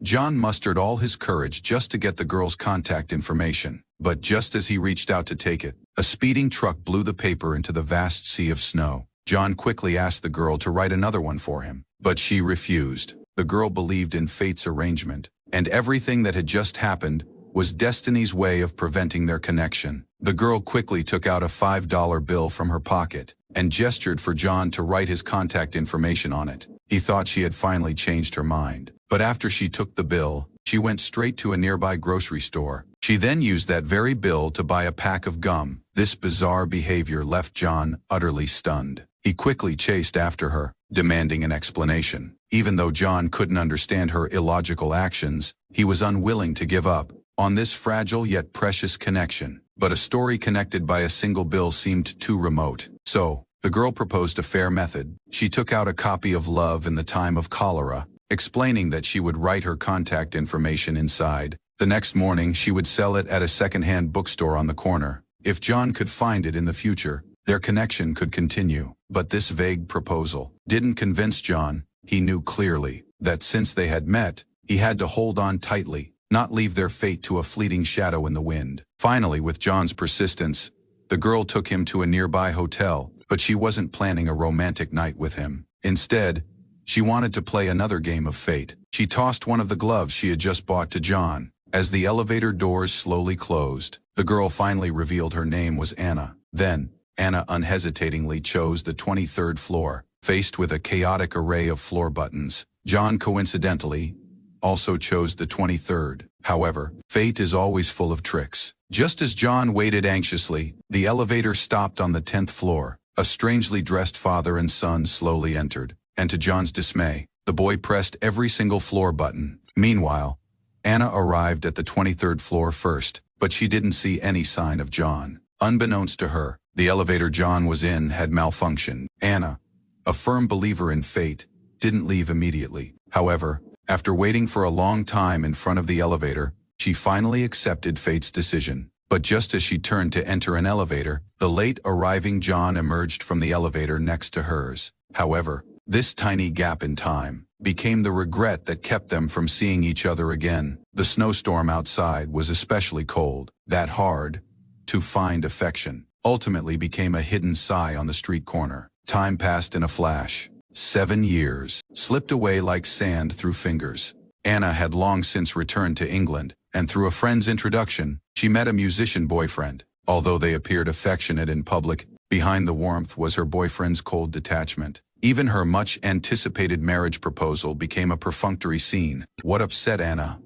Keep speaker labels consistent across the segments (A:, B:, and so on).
A: John mustered all his courage just to get the girl's contact information. But just as he reached out to take it, a speeding truck blew the paper into the vast sea of snow. John quickly asked the girl to write another one for him, but she refused. The girl believed in fate's arrangement, and everything that had just happened was destiny's way of preventing their connection. The girl quickly took out a $5 bill from her pocket and gestured for John to write his contact information on it. He thought she had finally changed her mind. But after she took the bill, she went straight to a nearby grocery store. She then used that very bill to buy a pack of gum. This bizarre behavior left John utterly stunned. He quickly chased after her, demanding an explanation. Even though John couldn't understand her illogical actions, he was unwilling to give up on this fragile yet precious connection. But a story connected by a single bill seemed too remote. So, the girl proposed a fair method. She took out a copy of Love in the Time of Cholera, explaining that she would write her contact information inside. The next morning, she would sell it at a second-hand bookstore on the corner. If John could find it in the future, their connection could continue. But this vague proposal didn't convince John. He knew clearly that since they had met, he had to hold on tightly, not leave their fate to a fleeting shadow in the wind. Finally, with John's persistence, the girl took him to a nearby hotel, but she wasn't planning a romantic night with him. Instead, she wanted to play another game of fate. She tossed one of the gloves she had just bought to John. As the elevator doors slowly closed, the girl finally revealed her name was Anna. Then, Anna unhesitatingly chose the 23rd floor. Faced with a chaotic array of floor buttons, John coincidentally also chose the 23rd. However, fate is always full of tricks. Just as John waited anxiously, the elevator stopped on the 10th floor. A strangely dressed father and son slowly entered, and to John's dismay, the boy pressed every single floor button. Meanwhile, Anna arrived at the 23rd floor first, but she didn't see any sign of John. Unbeknownst to her, the elevator John was in had malfunctioned. Anna, a firm believer in fate, didn't leave immediately. However, after waiting for a long time in front of the elevator, she finally accepted fate's decision. But just as she turned to enter an elevator, the late-arriving John emerged from the elevator next to hers. However, this tiny gap in time became the regret that kept them from seeing each other again. The snowstorm outside was especially cold. That hard-to-find affection ultimately became a hidden sigh on the street corner. Time passed in a flash. 7 years slipped away like sand through fingers. Anna had long since returned to England, and through a friend's introduction, she met a musician boyfriend. Although they appeared affectionate in public, behind the warmth was her boyfriend's cold detachment. Even her much-anticipated marriage proposal became a perfunctory scene. What upset Anna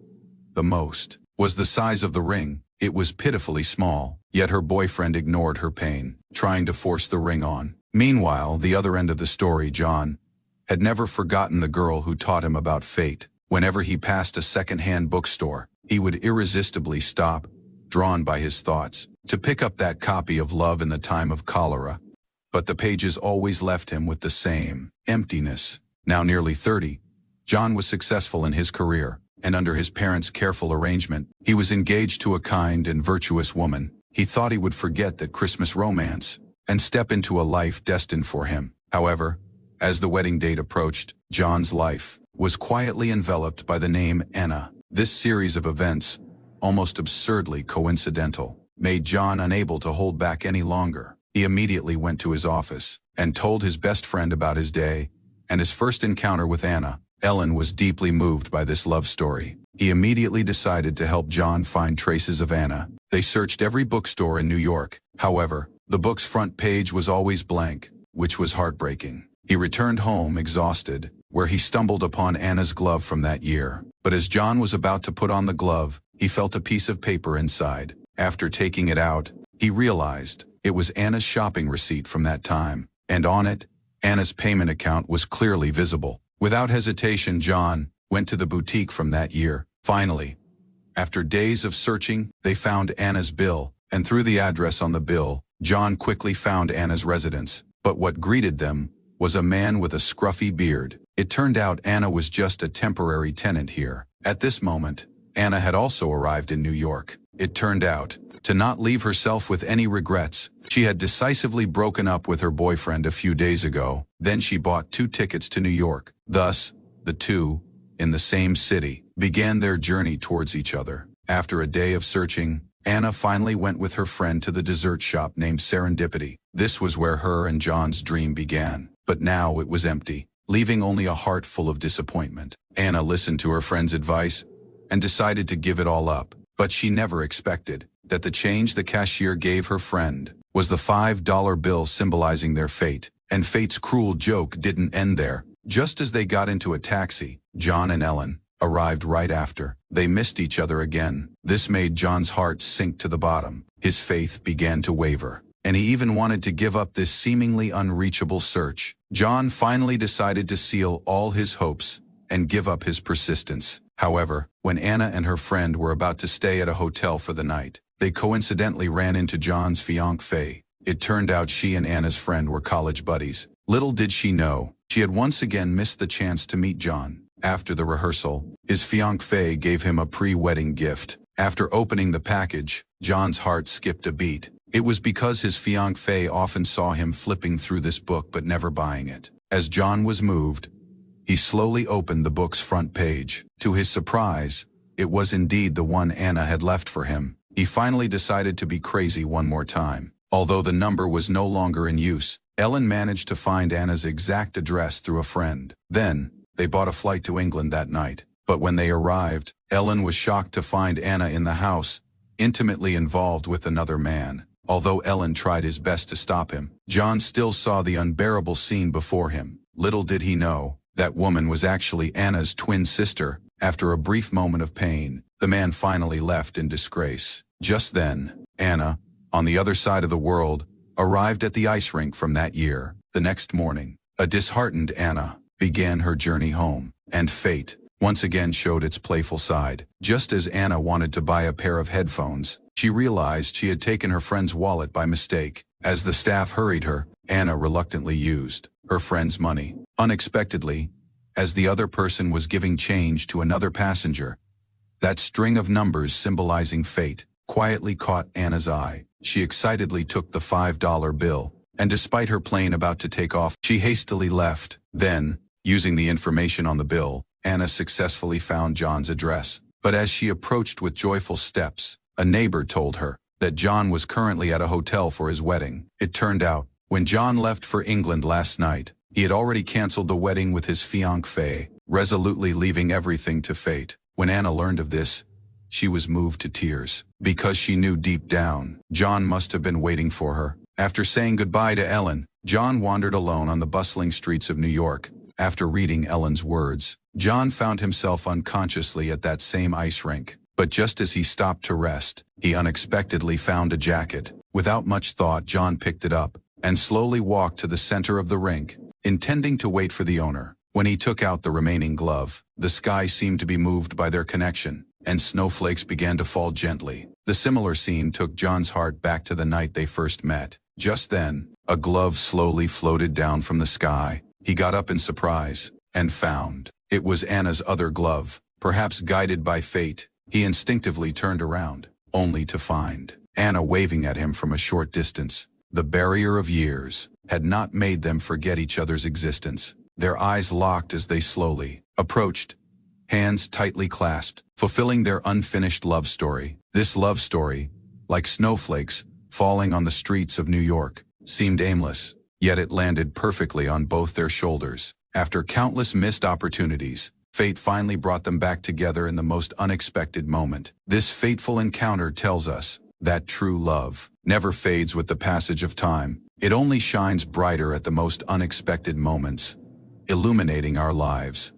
A: the most was the size of the ring. It was pitifully small, yet her boyfriend ignored her pain, trying to force the ring on. Meanwhile, the other end of the story, John had never forgotten the girl who taught him about fate. Whenever he passed a second-hand bookstore, he would irresistibly stop, drawn by his thoughts, to pick up that copy of Love in the Time of Cholera. But the pages always left him with the same emptiness. Now nearly 30, John was successful in his career, and under his parents' careful arrangement, he was engaged to a kind and virtuous woman. He thought he would forget that Christmas romance and step into a life destined for him. However, as the wedding date approached, John's life was quietly enveloped by the name Anna. This series of events, almost absurdly coincidental, made John unable to hold back any longer. He immediately went to his office and told his best friend about his day and his first encounter with Anna. Ellen was deeply moved by this love story. He immediately decided to help John find traces of Anna. They searched every bookstore in New York. However, the book's front page was always blank, which was heartbreaking. He returned home exhausted, where he stumbled upon Anna's glove from that year. But as John was about to put on the glove, he felt a piece of paper inside. After taking it out, he realized it was Anna's shopping receipt from that time, and on it, Anna's payment account was clearly visible. Without hesitation, John went to the boutique from that year. Finally, after days of searching, they found Anna's bill, and through the address on the bill, John quickly found Anna's residence. But what greeted them was a man with a scruffy beard. It turned out Anna was just a temporary tenant here. At this moment, Anna had also arrived in New York. It turned out to not leave herself with any regrets. She had decisively broken up with her boyfriend a few days ago. Then she bought 2 tickets to New York. Thus, the two in the same city. began their journey towards each other. After a day of searching, Anna finally went with her friend to the dessert shop named Serendipity. This was where her and John's dream began. But now it was empty, leaving only a heart full of disappointment. Anna listened to her friend's advice and decided to give it all up. But she never expected that the change the cashier gave her friend was the $5 bill symbolizing their fate. And fate's cruel joke didn't end there. Just as they got into a taxi, John and Ellen arrived right after. They missed each other again. This made John's heart sink to the bottom. His faith began to waver, and he even wanted to give up this seemingly unreachable search. John finally decided to seal all his hopes and give up his persistence. However, when Anna and her friend were about to stay at a hotel for the night, they coincidentally ran into John's fiancée. It turned out she and Anna's friend were college buddies. Little did she know, she had once again missed the chance to meet John. After the rehearsal, his fiancée gave him a pre-wedding gift. After opening the package, John's heart skipped a beat. It was because his fiancée often saw him flipping through this book but never buying it. As John was moved, he slowly opened the book's front page. To his surprise, it was indeed the one Anna had left for him. He finally decided to be crazy one more time. Although the number was no longer in use, Ellen managed to find Anna's exact address through a friend. Then, they bought a flight to England that night. But when they arrived, Ellen was shocked to find Anna in the house, intimately involved with another man. Although Ellen tried his best to stop him, John still saw the unbearable scene before him. Little did he know, that woman was actually Anna's twin sister. After a brief moment of pain, the man finally left in disgrace. Just then, Anna, on the other side of the world, arrived at the ice rink from that year. The next morning, a disheartened Anna began her journey home, and fate once again showed its playful side. Just as Anna wanted to buy a pair of headphones, she realized she had taken her friend's wallet by mistake. As the staff hurried her, Anna reluctantly used her friend's money. Unexpectedly, as the other person was giving change to another passenger, that string of numbers symbolizing fate quietly caught Anna's eye. She excitedly took the $5 bill, and despite her plane about to take off, she hastily left. Then, using the information on the bill, Anna successfully found John's address. But as she approached with joyful steps, a neighbor told her that John was currently at a hotel for his wedding. It turned out, when John left for England last night, he had already canceled the wedding with his fiancée, resolutely leaving everything to fate. When Anna learned of this, she was moved to tears, because she knew deep down, John must have been waiting for her. After saying goodbye to Ellen, John wandered alone on the bustling streets of New York. After reading Ellen's words, John found himself unconsciously at that same ice rink. But just as he stopped to rest, he unexpectedly found a jacket. Without much thought, John picked it up and slowly walked to the center of the rink, intending to wait for the owner. When he took out the remaining glove, the sky seemed to be moved by their connection, and snowflakes began to fall gently. The similar scene took John's heart back to the night they first met. Just then, a glove slowly floated down from the sky. He got up in surprise and found it was Anna's other glove. Perhaps guided by fate, he instinctively turned around, only to find Anna waving at him from a short distance. The barrier of years had not made them forget each other's existence. Their eyes locked as they slowly approached, hands tightly clasped, fulfilling their unfinished love story. This love story, like snowflakes falling on the streets of New York, seemed aimless, yet it landed perfectly on both their shoulders. After countless missed opportunities, fate finally brought them back together in the most unexpected moment. This fateful encounter tells us that true love never fades with the passage of time. It only shines brighter at the most unexpected moments, illuminating our lives.